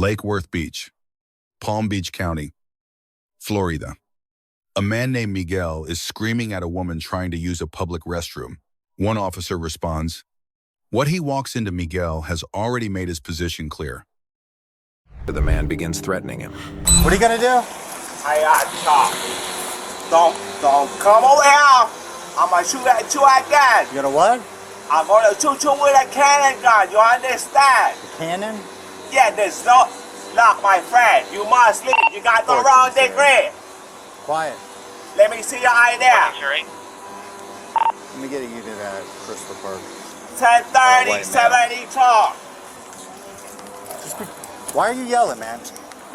Lake Worth Beach, Palm Beach County, Florida. A man named Miguel is screaming at a woman trying to use a public restroom. One officer responds. What he walks into Miguel has already made his position clear. The man begins threatening him. What are you gonna do? I got shot. Don't come over here. I'm gonna shoot at you again. You gonna what? I'm gonna shoot you with a cannon gun. You understand? A cannon? Yeah, there's no. Look, my friend, you must leave. You got the wrong degree. Quiet. Let me see your ID. Let me get a unit at Crystal Park. 1030, 72. Why are you yelling, man?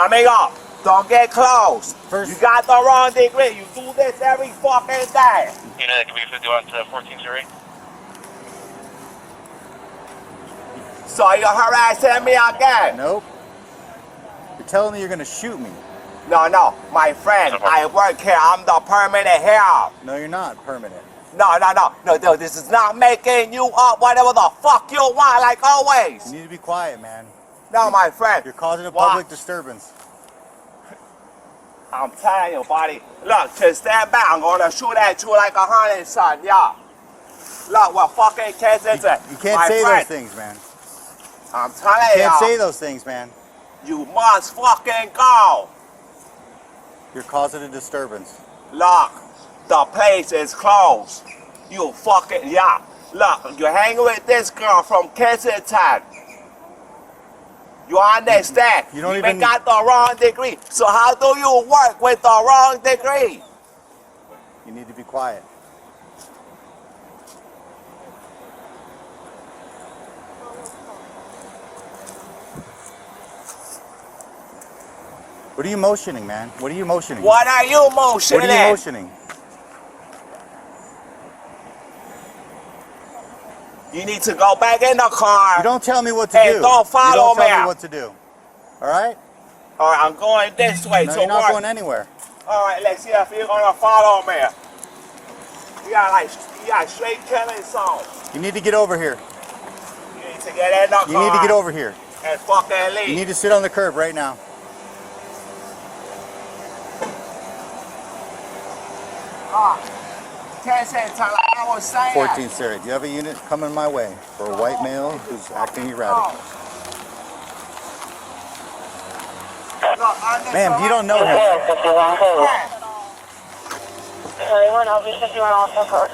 Amigo, don't get close. First, you got the wrong degree. You do this every fucking day. Unit, can we 51 to 14 Surrey? So you're harassing me again? Nope. You're telling me you're gonna shoot me. No, my friend, I work here. I'm the permanent here. No, you're not permanent. No, this is not making you up whatever the fuck you want, like always. You need to be quiet, man. No, my friend. You're causing a public disturbance. I'm telling you, buddy. Look, just stand back. I'm gonna shoot at you like a honey, son, yeah. Look, what fucking kids is it? You can't say those things, man. I'm telling you. You can't say those things, man. You must fucking go. You're causing a disturbance. Look, the place is closed. You fucking, yeah. Look, you're hanging with this girl from Kensington. You understand? You don't even got the wrong degree. So how do you work with the wrong degree? You need to be quiet. What are you motioning, man? What are you motioning? What are you motioning? What are you motioning? You need to go back in the car. You don't tell me what to do. And don't follow me. You don't tell me what to do. All right? All right, I'm going this way no, to you're not work. going anywhere. All right, let's see if you're gonna follow me. You got straight killing zone. You need to get over here. You need to get in the car. You need to get over here. And fucking leave. You need to sit on the curb right now. Kensington, like I was saying. 14 Surrey. Do you have a unit coming my way for a white male who's acting erratic? Ma'am, you don't know him. 31, I'll be 51 also code.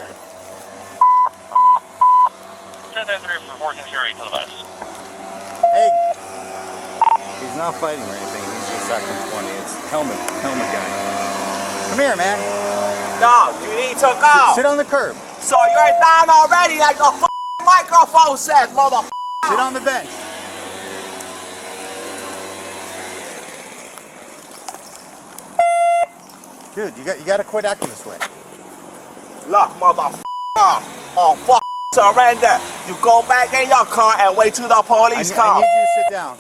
10-3 for 14 Surrey to the west. Hey. He's not fighting or anything. He's just acting 20. It's helmet guy. Come here, man. No, you need to go. Sit on the curb. So you're down already like the microphone says, motherfucker. Sit on the bench. Dude, you got to quit acting this way. Look, motherfucker. Oh, fuck, surrender. You go back in your car and wait till the police come. I need you to sit down.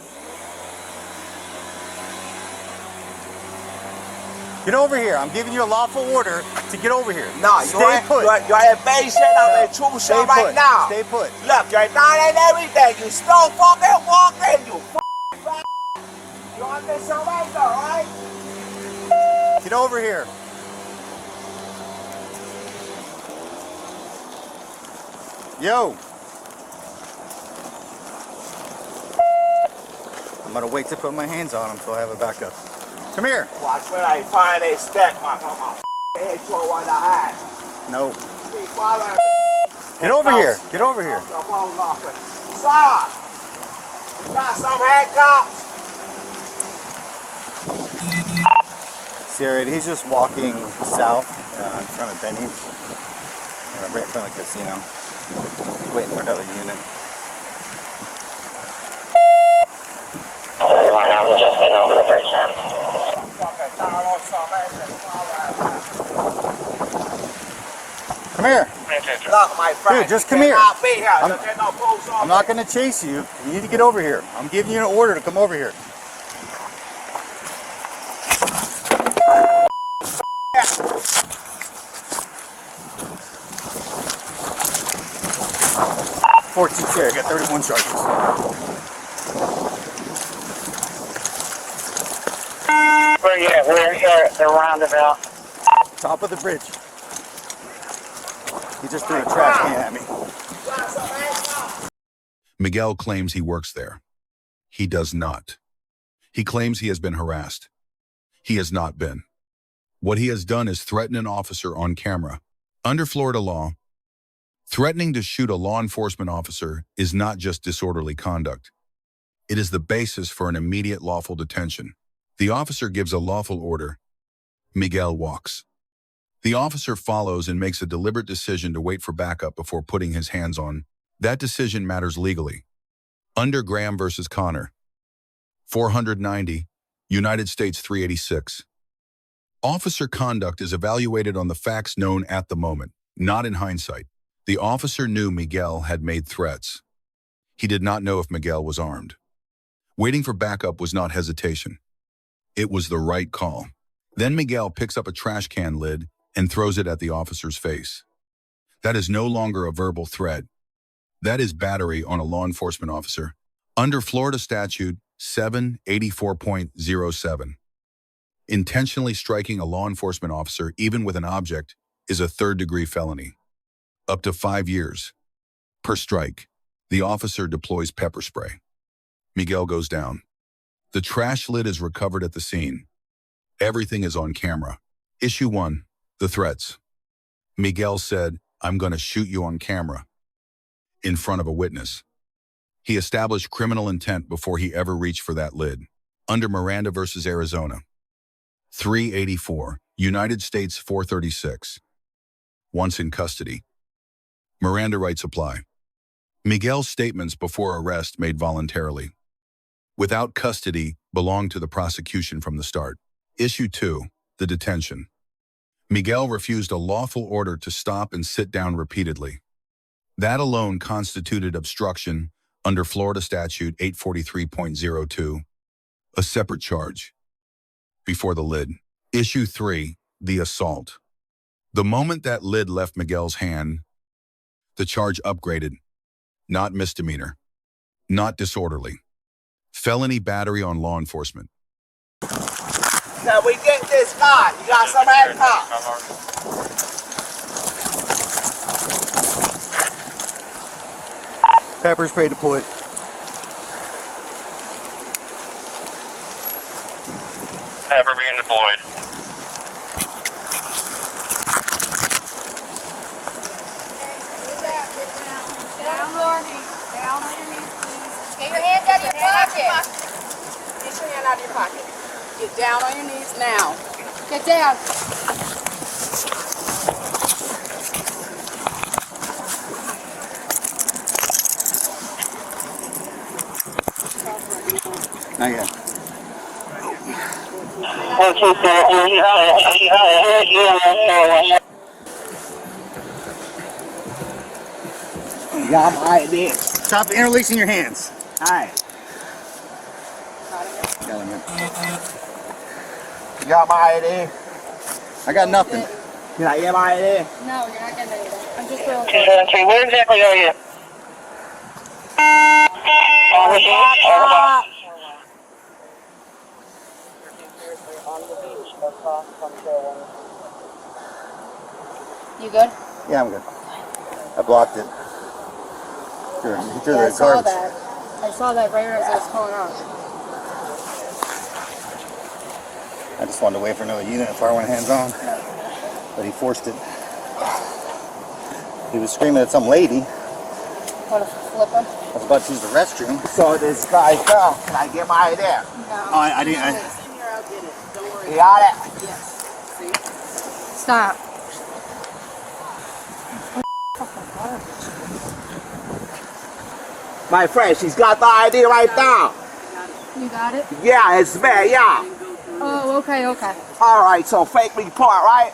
Get over here. I'm giving you a lawful order to get over here. No, stay put. You're invasion of intrusion right now. Stay put. Look, you're down in everything. You still fucking walking. You fucking You want this surrender, right? Get over here. Yo. I'm gonna wait to put my hands on him so I have a backup. Come here. Watch when I find a step, my mama. Hit you on the head. No. Keep following. Get over here. Get over here. Sir, you got some handcuffs? Sierra, he's just walking south in front of Benny's. Right in front of the casino. Waiting for another unit. Over the first time. Come here. Look, my friend. Dude, just come here. I'm not going to chase you. You need to get over here. I'm giving you an order to come over here. I got 31 charges. Where you at? We're here at the roundabout. Top of the bridge. He just threw a trash can at me. Miguel claims he works there. He does not. He claims he has been harassed. He has not been. What he has done is threaten an officer on camera. Under Florida law, threatening to shoot a law enforcement officer is not just disorderly conduct. It is the basis for an immediate lawful detention. The officer gives a lawful order. Miguel walks. The officer follows and makes a deliberate decision to wait for backup before putting his hands on. That decision matters legally. Under Graham versus Connor, 490, United States 386. Officer conduct is evaluated on the facts known at the moment, not in hindsight. The officer knew Miguel had made threats. He did not know if Miguel was armed. Waiting for backup was not hesitation. It was the right call. Then Miguel picks up a trash can lid and throws it at the officer's face. That is no longer a verbal threat. That is battery on a law enforcement officer. Under Florida Statute 784.07, intentionally striking a law enforcement officer, even with an object, is a third-degree felony. Up to 5 years. Per strike, the officer deploys pepper spray. Miguel goes down. The trash lid is recovered at the scene. Everything is on camera. Issue 1, the threats. Miguel said, "I'm going to shoot you on camera," in front of a witness. He established criminal intent before he ever reached for that lid. Under Miranda versus Arizona, 384, United States 436. Once in custody, Miranda rights apply. Miguel's statements before arrest made voluntarily. Without custody belonged to the prosecution from the start. Issue 2, the detention. Miguel refused a lawful order to stop and sit down repeatedly. That alone constituted obstruction under Florida Statute 843.02, a separate charge. Before the lid. Issue 3, the assault. The moment that lid left Miguel's hand, the charge upgraded. Not misdemeanor. Not disorderly. Felony battery on law enforcement. Can we get this guy? You got some handcuffs? Pepper spray deployed. Ever being deployed. Down on your knees, please. Get your hands out of your pocket. Get your hand out of your pocket. Get down on your knees now. Get down. Not yet. Yeah, I'm right there. Stop interlacing your hands. Alright. Got him, man. You got my ID? I got nothing. Can I get my ID? No, you're not getting anything. I'm just throwing. 273, where exactly are you? On the beach? You good? Yeah, I'm good. I blocked it. Sure. He threw Yeah, I the saw cards. that. I saw that right as I was pulling out. I just wanted to wait for another unit before I went hands on. But he forced it. He was screaming at some lady. Want to flip him? I was about to use the restroom. So this guy fell. Can I get my ID? No. Oh, I didn't. Here, I'll get it. Don't worry. You got it? Yes. See? Stop. My friend, she's got the ID right now. You got it? Yeah, it's me, yeah. Oh, okay, okay. Alright, so fake report, right?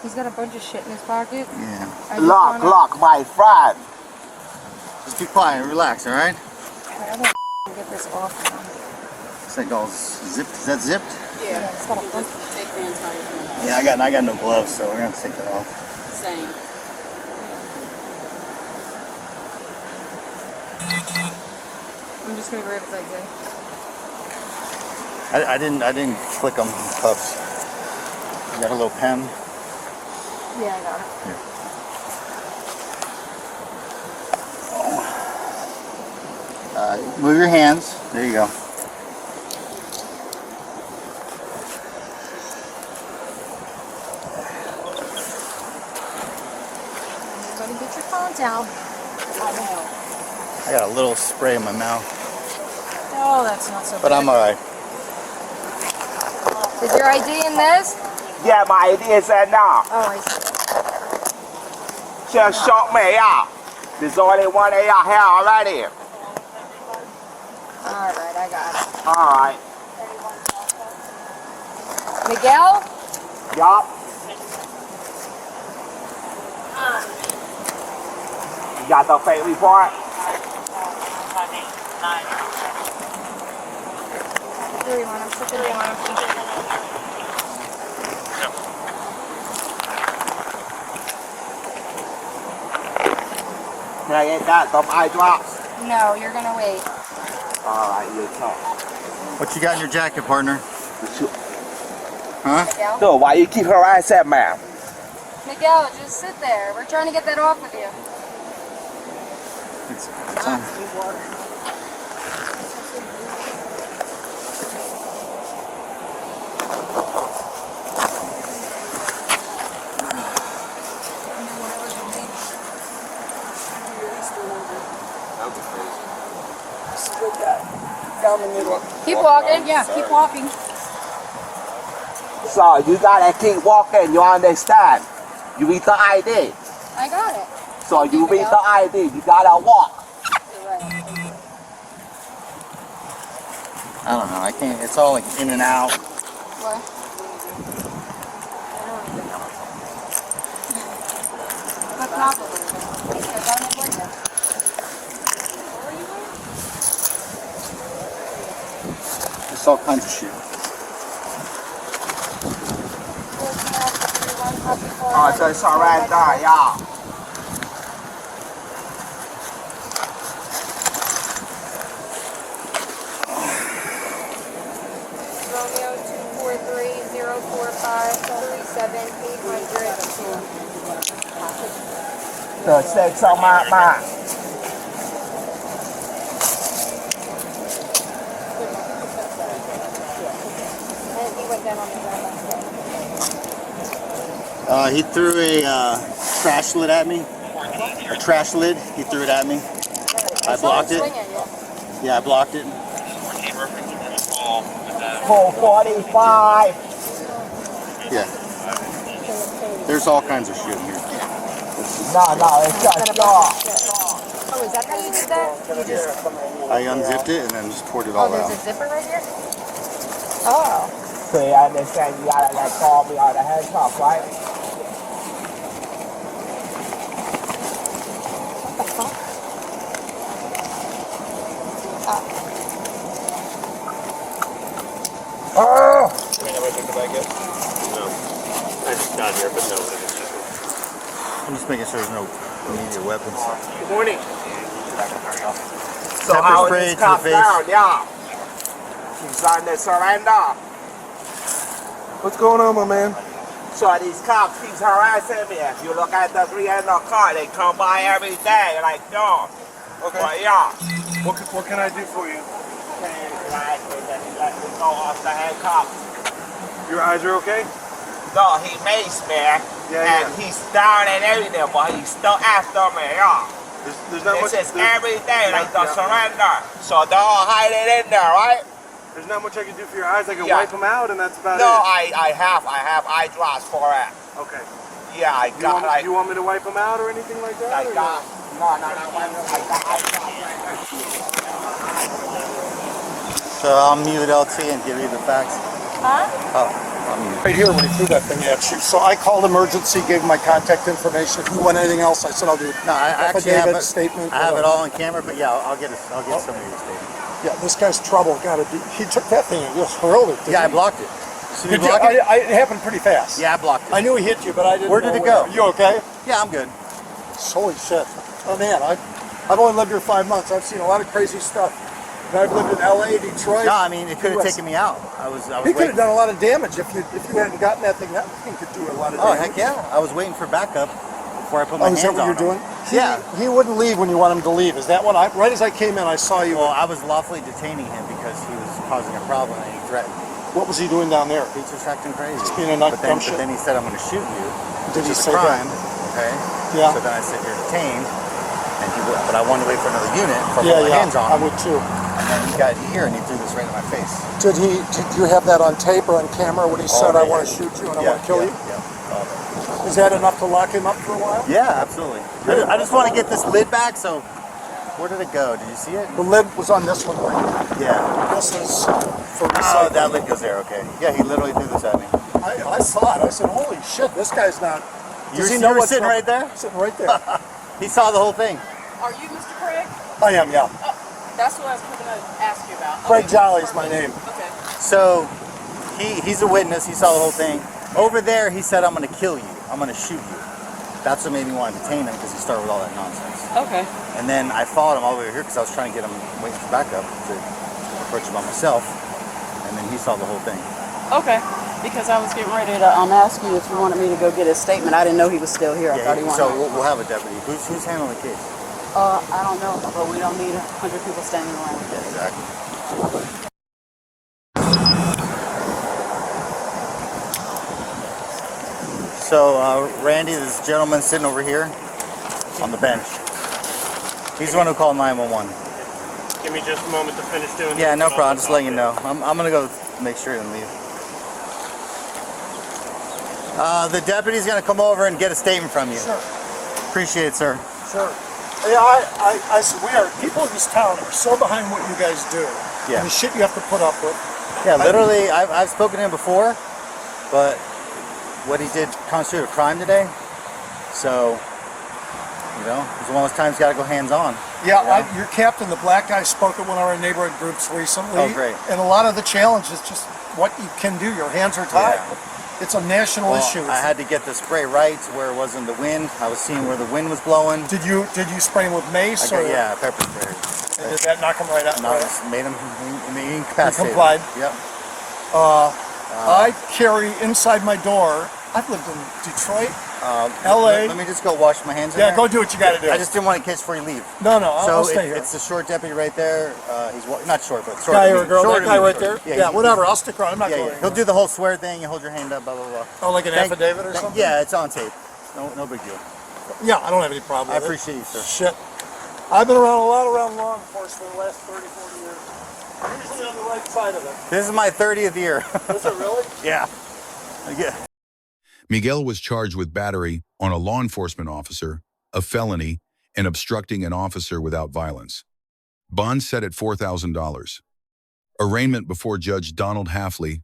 He's got a bunch of shit in his pocket. Yeah. I just Look, wanna- look, my friend. Just be quiet and relax, alright? I'm gonna get this off now. It's like all zipped. Is that zipped? Yeah, it's got a bunch of Yeah, I got no gloves, so we're gonna take that off. same. I'm just gonna grab his exit. I didn't click them cuffs. You got a little pen? Yeah, I got it. Here. Move your hands. There you go. Everybody get your phones out. I got a little spray in my mouth, Oh, that's not so but I'm alright. Is your ID in this? Yeah, my ID is in now. Oh, I see. Just shot me out. There's only one of y'all here already. Alright, I got it. Alright. Miguel? Yup. You got the fake report? Can I get that? Some eye drops? No, you're gonna wait. Alright, you talk. What you got in your jacket, partner? Huh? Miguel? So why you keep harassing ma'am? Miguel, just sit there. We're trying to get that off of you. It's on. Keep walking. Yeah, keep walking. So you gotta keep walking, you understand? You read the ID. I got it. So you read the ID, you gotta walk. You're right. I don't know. I can't. It's all like in and out. What? But probably. Because I'm a boyfriend. It's all kinds of shit. Oh, so surrender, yeah. Romeo 243-045-37-800. The 6 on my mind. And he went down on the ground. He threw a trash lid at me. A trash lid. He threw it at me. I blocked it. Yeah, I blocked it. 445. Yeah. There's all kinds of shit in here. No, it's just y'all. Oh, is that how you did that? You just... I unzipped it and then just poured it all Oh, there's out. a zipper right here? Oh. So you understand you gotta like call me on the handcuff, right? What the fuck? Oh! I'm just making sure there's no immediate weapons. Good morning. So Pepper how spray is to this cop the face. down? Yeah. He's on the surrender. What's going on, my man? So these cops keep harassing me. If you look at the 3 in the car, they come by every day like dogs. Okay. But yeah. What can I do for you? Let me go off the handcuff. Your eyes are okay? No, he maced me. Yeah. And he's down and everything, but he's still after me, yeah. There's not much. This is every day, like the surrender. So they're all hiding in there, right? There's not much I can do for your eyes. I can Yeah. wipe them out, and that's about No, it. I have eye drops for it. Okay. Yeah, I got like You want me to wipe them out or anything like that? I or got no, I got eye drops right So I'll mute LT and give you the facts. Huh? Oh, I'll mute. Right here when he threw that thing at you. So I called emergency, gave him my contact information. If you want anything else, I said I'll do it. No, I actually have it. Statement. I have it all on camera, but yeah, I'll get some of your statement. Yeah, this guy's trouble. He took that thing and just hurled it. Yeah, I blocked it. Did you Did you, block it? it happened pretty fast. Yeah, I blocked it. I knew he hit you, but I didn't Where know did it go? You okay? Yeah, I'm good. Holy shit. Oh man, I've only lived here 5 months. I've seen a lot of crazy stuff. I've lived in LA, Detroit. No, I mean, it could have US. taken me out. I was He could waiting. have done a lot of damage if you hadn't gotten that thing. That thing could do a lot of Oh, damage. heck yeah. I was waiting for backup before I put my Oh, is hands that what on you're him. doing? Yeah. He wouldn't leave when you want him to leave. Is that what right as I came in, I saw you. Well, I was lawfully detaining him because he was causing a problem and he threatened me. What was he doing down there? He's just acting crazy. Just being a nut but then, dumb shit? but then he said, I'm going to shoot you. Did he which is say a crime. that? Okay. Yeah. So then I said, you're detained. And but I wanted to wait for another unit for Yeah, my yeah. hands on I him. would too. And then he got here and he threw this right in my face. Did you have that on tape or on camera when he said, I yeah. want to shoot you and I Yeah, want to kill yeah, you? Yeah. Is that enough to lock him up for a while? Yeah, absolutely. I just want to get this lid back, so where did it go? Did you see it? The lid was on this one right here. Yeah. This is for Oh, recycling. that lid goes there, okay. Yeah, he literally threw this at me. I saw it. I said, holy shit, this guy's not. You were what's sitting up? right there? Sitting right there. He saw the whole thing. Are you Mr. Craig? I am, yeah. That's what I was going to ask you about. Craig Okay, Jolly's my perfect. name. Okay. So, he's a witness. He saw the whole thing. Over there, he said, I'm going to kill you. I'm going to shoot you. That's what made me want to detain him, because he started with all that nonsense. Okay. And then I followed him all the way over here because I was trying to get him waiting for backup to approach him by myself. And then he saw the whole thing. Okay. Because I was getting ready to ask you if you wanted me to go get his statement. I didn't know he was still here. I thought he wanted. So we'll have a deputy. Who's handling the case? I don't know, but we don't need 100 people standing around. Yeah, exactly. So, Randy, this gentleman sitting over here on the bench. He's the one who called 911. Give me just a moment to finish doing Yeah, this. no problem. Just letting you know. I'm gonna go make sure and leave. The deputy's gonna come over and get a statement from you. Sure. Appreciate it, sir. Sure. Yeah, we are, people in this town are so behind what you guys do. Yeah. And the shit you have to put up with. Yeah, literally, I've spoken to him before, but what he did constituted a crime today. So, you know, it's one of those times you gotta go hands on. Yeah, you know? your captain, the black guy, spoke at one of our neighborhood groups recently. Oh, great. And a lot of the challenge is just what you can do. Your hands are tied. Yeah. It's a national issue. I had to get the spray right to where it wasn't the wind. I was seeing where the wind was blowing. Did you spray him with mace? Or Yeah, pepper spray. and did that knock him right out? No, Right? just made him incapacitated. complied. Yep. I carry inside my door. I've lived in Detroit, LA. Let me just go wash my hands in Yeah, there. go do what you got to do. I just didn't want to catch before you leave. No, I'll So stay here. it's the short deputy right there. He's not short, but short. Guy or girl, that guy right short. there? Yeah, whatever. I'll stick around. I'm not Yeah, going yeah. He'll do the whole swear thing. You hold your hand up, blah blah blah. Oh, like an affidavit or something? Yeah, it's on tape. No big deal. Yeah, I don't have any problem I with appreciate you, sir. it. Shit. I've been around a lot around law enforcement the last 30, 40 years. I'm usually on the right side of it. This is my 30th year. Is it really? Yeah. Yeah. Miguel was charged with battery on a law enforcement officer, a felony, and obstructing an officer without violence. Bond set at $4,000. Arraignment before Judge Donald Haffley,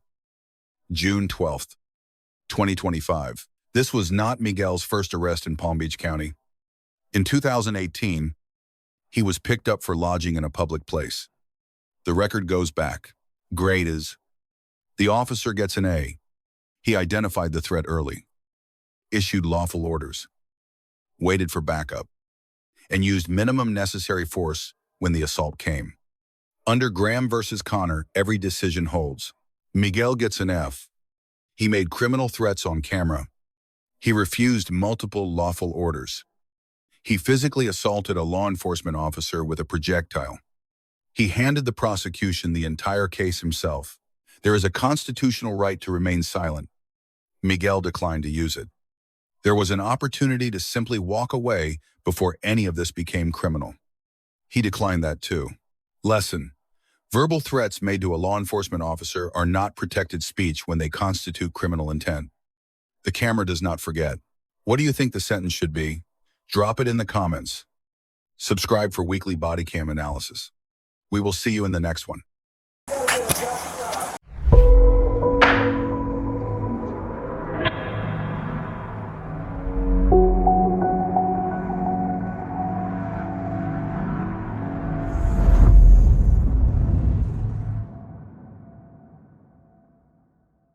June 12th, 2025. This was not Miguel's first arrest in Palm Beach County. In 2018, he was picked up for lodging in a public place. The record goes back. Grade is, the officer gets an A. He identified the threat early, issued lawful orders, waited for backup, and used minimum necessary force when the assault came. Under Graham versus Connor, every decision holds. Miguel gets an F. He made criminal threats on camera. He refused multiple lawful orders. He physically assaulted a law enforcement officer with a projectile. He handed the prosecution the entire case himself. There is a constitutional right to remain silent. Miguel declined to use it. There was an opportunity to simply walk away before any of this became criminal. He declined that too. Lesson: verbal threats made to a law enforcement officer are not protected speech when they constitute criminal intent. The camera does not forget. What do you think the sentence should be? Drop it in the comments. Subscribe for weekly body cam analysis. We will see you in the next one.